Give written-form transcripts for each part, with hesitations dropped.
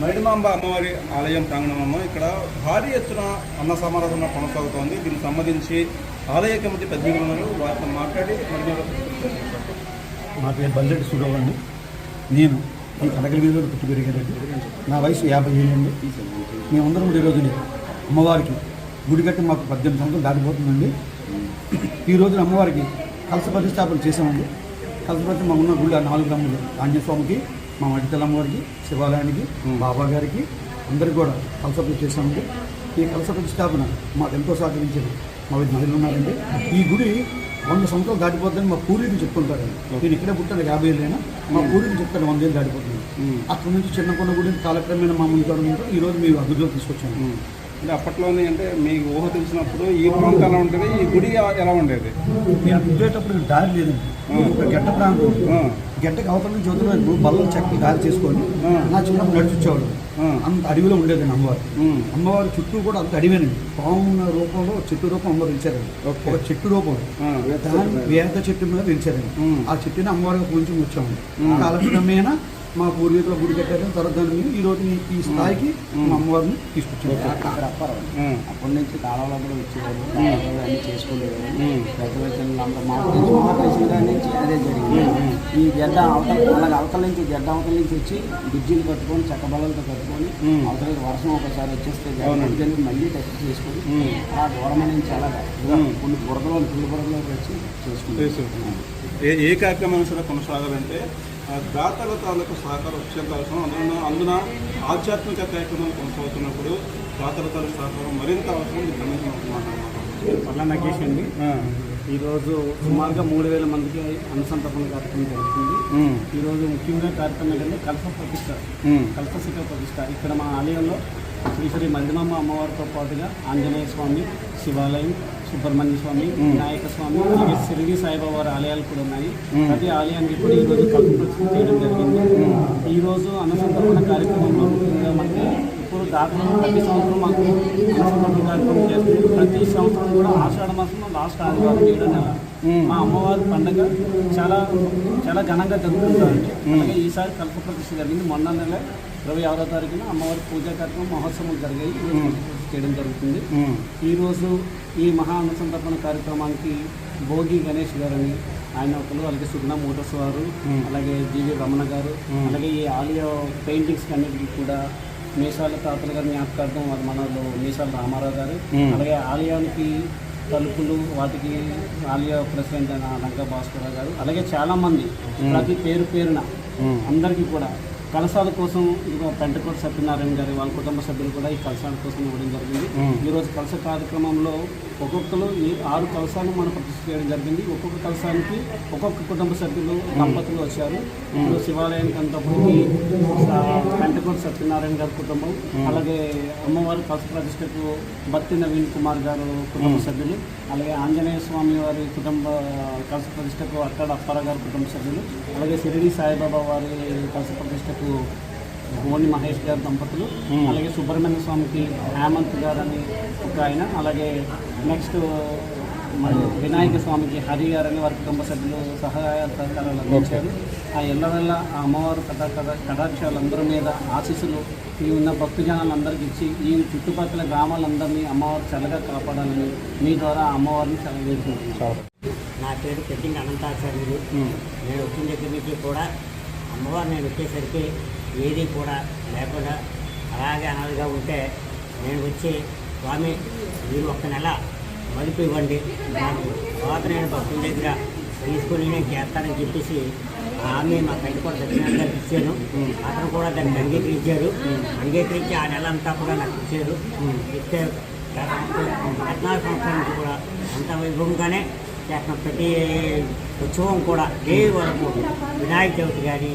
మైడిమాంబ అమ్మవారి ఆలయం ప్రాంగణం ఇక్కడ భారీ ఎత్తున అన్న సమారాధన కొనసాగుతోంది. దీనికి సంబంధించి ఆలయ కమిటీ పెద్దలు ఉన్నారు, వారితో మాట్లాడి నా పేరు బల్లెడ్డి సుడవ్ అండి. నేను ఈ కనకల వీధిలో పుట్టి పెరిగానండి. నా వయసు 50 ఏళ్ళండి. మేమందరం ఈరోజుని అమ్మవారికి గుడి కట్టి మాకు 18 సంవత్సరాలు దాటిపోతుందండి. ఈరోజున అమ్మవారికి కలశ ప్రతిష్టాపన చేసామండి. కలశ ప్రతి మా ఉన్న గుడి 4 గ్రాములు ఆంజనేయ స్వామికి, మా మడితల అమ్మవారికి, శివాలయానికి, బాబా గారికి అందరికీ కూడా కలశ ప్రతిష్ఠ చేశామండి. ఈ కలశ ప్రతిష్టాపన మాకు ఎంతో సహకరించింది. మా వీధి మహిళలు ఉన్నారండి. ఈ గుడి 100 సంవత్సరాలు దాటిపోతుందని మా పూర్వీకులు చెప్పుకుంటారండి. నేను ఇక్కడే పుట్టాను, 50 ఏళ్ళైనా మా పూర్వీకులు చెప్తాను 100 ఏళ్ళు దాటిపోతుంది. అక్కడి నుంచి చిన్నకొండ గుడి కాలక్రమేణా మా ముందు ఈరోజు మేము అభివృద్ధిలో తీసుకొచ్చాము. అంటే అప్పట్లోనే అంటే మీకు ఊహ తెలిసినప్పుడు ఈ ప్రాంతం ఎలా ఉంటుంది, ఈ గుడి ఎలా ఉండేది? నేను పుట్టేటప్పుడు దారి లేదండి. గడ్డ ప్రాంతం, గడ్డకి అవతల నుంచి వదిలిన బల్లలు చెక్క దారి చేసుకొని నా చిన్నప్పుడు నడిపించేవాడు. అంత అడవిలో ఉండేదండి అమ్మవారు. అమ్మవారి చుట్టూ కూడా అంత అడివేనండి. పాము రూపంలో చెట్టు రూపం అమ్మవారు నిలిచారండి. ఒక చెట్టు రూపం దాని వేద చెట్టు మీద నిలిచారండి. ఆ చెట్టుని అమ్మవారిగా పూజించి వచ్చామండి. కాలక్రమేణా మా పూర్వీకుల గుడి కట్టారు. తర్వాత దాన్ని ఈ రోజు ఈ స్థాయికి మా అమ్మవారిని తీసుకొచ్చారు. అప్పటి నుంచి కాలంలో కూడా వచ్చేవారు, అన్నీ చేసుకోలేదు. మాకు తెలిసిన దాని నుంచి అదే జరిగింది. ఈ గడ్డ అవతల నుంచి గడ్డ అవతల నుంచి వచ్చి బ్రిడ్జిలు కట్టుకొని చెక్క బల్లలతో కట్టుకొని అవతల వర్షం ఒకసారి వచ్చేస్తే గడ్డని మళ్ళీ టెస్ట్ చేసుకొని ఆ దూరం నుంచి అలా కొన్ని బురదలో పిల్లి బురదలో వచ్చి చేసుకుంటాం. ఏ కార్యక్రమం కూడా కొనసాగాలంటే దాతల తాలూకు సహకారం అత్యంత అవసరం. అందున ఆధ్యాత్మిక కార్యక్రమాలు కొనసాగుతున్నప్పుడు దాతల తాలూకు సహకారం మరింత అవసరం. పల్లా నగేష్ అండి. ఈరోజు సుమారుగా 3000 మందికి అనుసంధాపన కార్యక్రమం జరుగుతుంది. ఈరోజు ముఖ్యంగా కార్యక్రమం ఏంటంటే కలశ శిఖర ప్రతిష్ట. ఇక్కడ మా ఆలయంలో శ్రీ మైడిమాంబ అమ్మవారితో పాటుగా ఆంజనేయ స్వామి, శివాలయం, సుబ్రహ్మణ్య స్వామి, వినాయక స్వామి, అలాగే షిరిడి సాయిబాబా వారి ఆలయాలు కూడా ఉన్నాయి. ప్రతి ఆలయానికి కూడా ఈరోజు కల్ప ప్రతిష్ఠ చేయడం జరిగింది. ఈరోజు అనుసంధాపన కార్యక్రమంలో ముఖ్యంగా మనకి ఇప్పుడు దాదాపు ప్రతి సంవత్సరం మాకు అనుసంధాపన కార్యక్రమం చేస్తుంది. ప్రతి సంవత్సరం కూడా ఆషాఢ మాసంలో లాస్ట్ ఆదివారం 7వ నెల మా అమ్మవారి పండుగ చాలా చాలా ఘనంగా జరుగుతుంటారు. అలాగే ఈసారి కల్ప ప్రతిష్ఠ జరిగింది. మొన్న నెల 26వ తారీఖున అమ్మవారి పూజా కార్యక్రమం మహోత్సవం జరిగాయి, చేయడం జరుగుతుంది. ఈరోజు ఈ మహా అనుసంధాపన కార్యక్రమానికి భోగి గణేష్ గారని ఆయన ఒకరు, అలాగే సుగ్న మోటార్స్ వారు, అలాగే జీవి రమణ గారు, అలాగే ఈ ఆలయ పెయింటింగ్స్ అన్నిటికీ కూడా మీసాల తాతల గారి జ్ఞాపకార్థం వారి మనలో మీసాల రామారావు గారు, అలాగే ఆలయానికి తలుపులు వాటికి ఆలయ ప్రెసిడెంట్ అయిన లంకా భాస్కర్ గారు, అలాగే చాలామంది ప్రతి పేరున అందరికీ కూడా కలశాల కోసం పెంటకోట సత్యనారాయణ గారి వాళ్ళ కుటుంబ సభ్యులు కూడా ఈ కలశాల కోసం ఇవ్వడం జరిగింది. ఈరోజు కలశ కార్యక్రమంలో ఒక్కొక్కరు ఈ 6 కలశాలను మనం ప్రతిష్ఠ చేయడం జరిగింది. ఒక్కొక్క కలశానికి ఒక్కొక్క కుటుంబ సభ్యులు దంపతులు వచ్చారు. ఇప్పుడు శివాలయానికి అంతప్పటికి పెంటకోట సత్యనారాయణ గారి కుటుంబం, అలాగే అమ్మవారి కలశ ప్రతిష్టకు బత్తి నవీన్ కుమార్ గారు కుటుంబ సభ్యులు, అలాగే ఆంజనేయ స్వామి వారి కుటుంబ కలశ ప్రతిష్టకు అక్కడ అప్పారావు గారి కుటుంబ సభ్యులు, అలాగే షిరిడి సాయిబాబా వారి కలశ ప్రతిష్టకు గోని మహేష్ గారి దంపతులు, అలాగే సుబ్రహ్మణ్య స్వామికి హేమంత్ గారు అని ఒక ఆయన, అలాగే నెక్స్ట్ మరి వినాయక స్వామికి హరి గారు అని వారి కుటుంబ సభ్యులు సహాయ సహకారాలు అందించారు. ఆ ఎల్లవెల్ల ఆ అమ్మవారు కటాక్షాలందరి మీద ఆశీస్సులు ఈ ఉన్న భక్తజనాలందరికీ ఇచ్చి ఈ చుట్టుపక్కల గ్రామాలందరినీ అమ్మవారు చల్లగా కాపాడాలని మీ ద్వారా అమ్మవారిని చాలా వేడుకుంటున్నాను. నా పేరు పెద్దింటి అనంతాచార్యులు. నేను వచ్చిన దగ్గర నుంచి కూడా అమ్మవారు నేను వచ్చేసరికి ఏది కూడా లేకుండా అలాగే అనాథగా ఉంటే నేను వచ్చి స్వామి మీరు 1 నెల మలుపు ఇవ్వండి, నాకు తర్వాత నేను భక్తుల దగ్గర తీసుకొని నేను చేస్తానని చెప్పేసి ఆమె మా బయట కూడా సత్యనారాయణ గారికి ఇచ్చాను. అతను కూడా దాన్ని అంగీకరించారు. అంగీకరించి ఆ నెల అంతా కూడా నాకు ఇచ్చారు. ఇస్తే 14 సంవత్సరాల నుంచి కూడా అంత వైభవంగానే చేస్తున్నాం. ప్రతి ఉత్సవం కూడా డే వరకు వినాయక చవితి కానీ,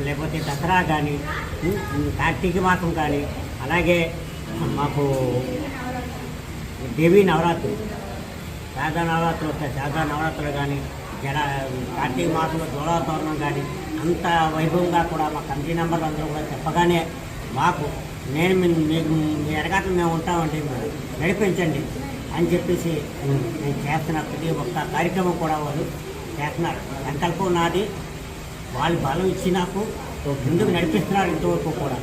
లేకపోతే దసరా కానీ, కార్తీక మాసం కానీ, అలాగే మాకు దేవీ నవరాత్రులు, శారదా నవరాత్రులు వస్తాయి. శారదా నవరాత్రులు కానీ, కార్తీక మాసంలో దూరాతోరణం కానీ అంత వైభవంగా కూడా మా కమిటీ మెంబర్లు అందరూ కూడా చెప్పగానే మాకు నేను మీకు మీ ఎరగాటలు మేము ఉంటామంటే నడిపించండి అని చెప్పేసి నేను చేస్తున్న ప్రతి ఒక్క కార్యక్రమం కూడా వాళ్ళు చేస్తున్నారు. సంకల్పం నాది, వాళ్ళు బలం ఇచ్చి నాకు ముందుకు నడిపిస్తున్నారు ఇంతవరకు కూడా.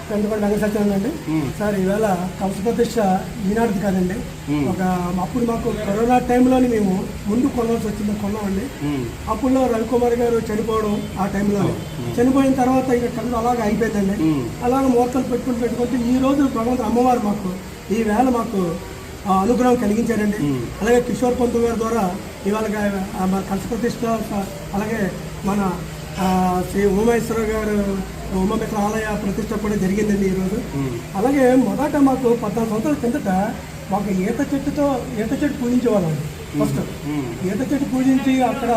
పెందకొండ రంగసత్యం అండి. సార్ ఈవేళ కలశ ప్రతిష్ట ఈనాటిది కాదండి. అప్పుడు మాకు కరోనా టైంలోని మేము ముందు కొనాల్సి వచ్చింది, కొన్నామండి. అప్పుడు రవికుమార్ గారు చనిపోవడం ఆ టైంలో చనిపోయిన తర్వాత ఇక కళ్ళు అలాగే అయిపోయిందండి. అలాగే ముహూర్తాలు పెట్టుకుంటే ఈ రోజు భగవంతుడు అమ్మవారు మాకు ఈ వేళ మాకు అనుగ్రహం కలిగించారండి. అలాగే కిషోర్ పంతు గారి ద్వారా ఇవాళ కలశ ప్రతిష్ట, అలాగే మన శ్రీ ఉమామేశ్వర గారు ఉమామిత్ర ఆలయ ప్రతిష్ట కూడా జరిగిందండి ఈరోజు. అలాగే మొదట మాకు 14 సంవత్సరాల కిందట మాకు ఈత చెట్టు పూజించేవాళ్ళండి. ఫస్ట్ ఈత చెట్టు పూజించి అక్కడ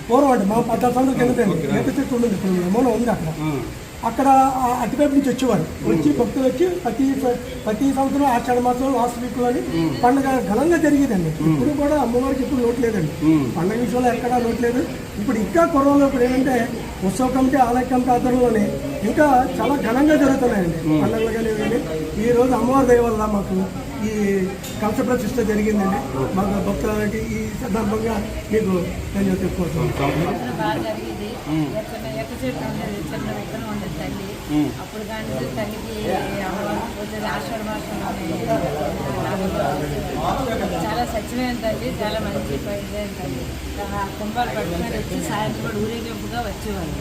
పూర్వం అండి మా 14 సంవత్సరాల కిందట ఈత చెట్టు ఉండదు, ఇప్పుడు ఏమో ఉంది అక్కడ అటువైపు నుంచి వచ్చేవారు. భక్తులు వచ్చి ప్రతి సంవత్సరం ఆషాఢ మాసం లాస్ట్ వీక్ లోని పండుగ ఘనంగా జరిగేదండి. ఇప్పుడు కూడా అమ్మవారికి ఇప్పుడు లోటు లేదండి, పండుగ విషయంలో ఎక్కడా లోటు లేదు. ఇప్పుడు ఇంకా కొరవలో ఇప్పుడు ఏంటంటే ఉత్సవ కమిటీ ఆలయ కమిటీ ఆధ్వర్యంలోనే ఇంకా చాలా ఘనంగా జరుగుతున్నాయండి పండుగలు కానీ. ఈ రోజు అమ్మవారి దయ వల్ల మాకు ఈ కలశ ప్రతిష్ట జరిగిందండి. మాకు భక్తులకి ఈ సందర్భంగా మీకు నేను చెప్పుకోవచ్చు. తల్లి అప్పుడు కానీ తల్లికి ఆషాఢ మాసంలోనే చాలా సత్యమైన తల్లి, చాలా మంచి పైన తల్లి. కుంభాలు పట్టుకొని వచ్చి సాయంత్రం కూడా ఊరేగింపుగా వచ్చేవాళ్ళు,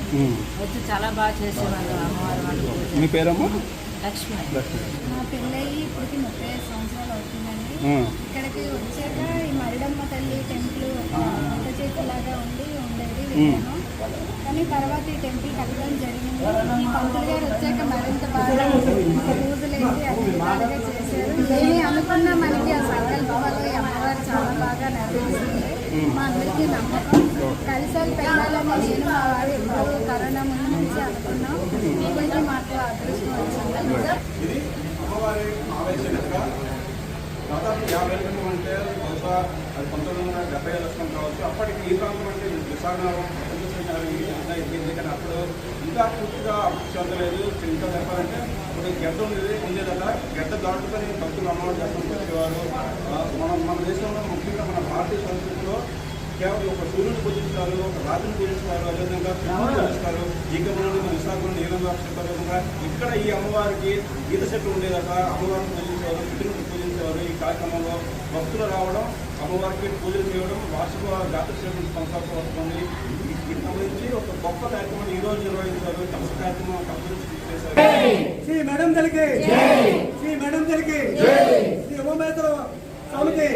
వచ్చి చాలా బాగా చేసేవాళ్ళు అమ్మవారి వాళ్ళు. మీ పేరమ్మా? లక్ష్మి. మా పెళ్ళయి ఇప్పటికి 35 సంవత్సరాలు అవుతుందండి. ఇక్కడికి వచ్చాక ఈ మరిడమ్మ తల్లి టెంపుల్ కొత్త చేతిలాగా ఉండేది విన్నాను. కానీ తర్వాత ఈ టెంపుల్ కట్టడం జరిగింది. ఈ పంతులు గారు వచ్చాక మరింత బాగా పూజలేసి అన్ని బాగా చేశారు. ఏమి అనుకున్నా మనకి ఆ సంకల్పాలు ఈ అమ్మవారు చాలా బాగా నెరవేరుస్తుంది. మా అందరికీ నమ్మకం. కలిసాలు పెట్టాలని నేను మా వారు ఎప్పుడు కరోనా ముందు నుంచి అనుకున్నాం. ఇప్పటికీ మాకు అదృష్టం వచ్చింది. ఇది అమ్మవారి ఆవేశంగా దాదాపు 50 ఏళ్ళ క్రితం అంటే బహుశా అది 1970 లక్షణం కావచ్చు. అప్పటికి ఈ ప్రాంతం అంటే విశాఖనగరం అయిపోయింది, కానీ అప్పుడు ఇంకా పూర్తిగా అభివృద్ధి చెందలేదు. ఇంకా చెప్పాలంటే ఇప్పుడు గడ్డ ఉండేదట, గడ్డ దాటుకొని భక్తులు అమ్మవారి దర్శనం వచ్చేవారు. మన దేశంలో ముఖ్యంగా మన భారతీయ సంస్కృతిలో కేవలం ఒక సూర్యుని పూజిస్తారు, ఒక రాత్రిని పూజిస్తారు, అదేవిధంగా కృష్ణుని పూజిస్తారు. ఈకమూలని విశాఖను నీలం రాక్షిస్తారు. ఇక్కడ ఈ అమ్మవారికి ఈత చెట్లు ఉండేదట, అమ్మవారిని పూజించేవారు, పితృని పూజించేవారు. ఈ కార్యక్రమంలో భక్తులు రావడం, అమ్మవారికి పూజలు చేయడం వార్షిక జాతర సేవలు కొనసాగుతూ వస్తుంది. వీటికి సంబంధించి ఒక గొప్ప కార్యక్రమాన్ని ఈ రోజు నిర్వహించారు. కలశ కార్యక్రమం చేశారు. శ్రీ మేడం తల్లికి, శ్రీ మేడం తల్లికి, శ్రీ ఉమామేశ్వర స్వామికి.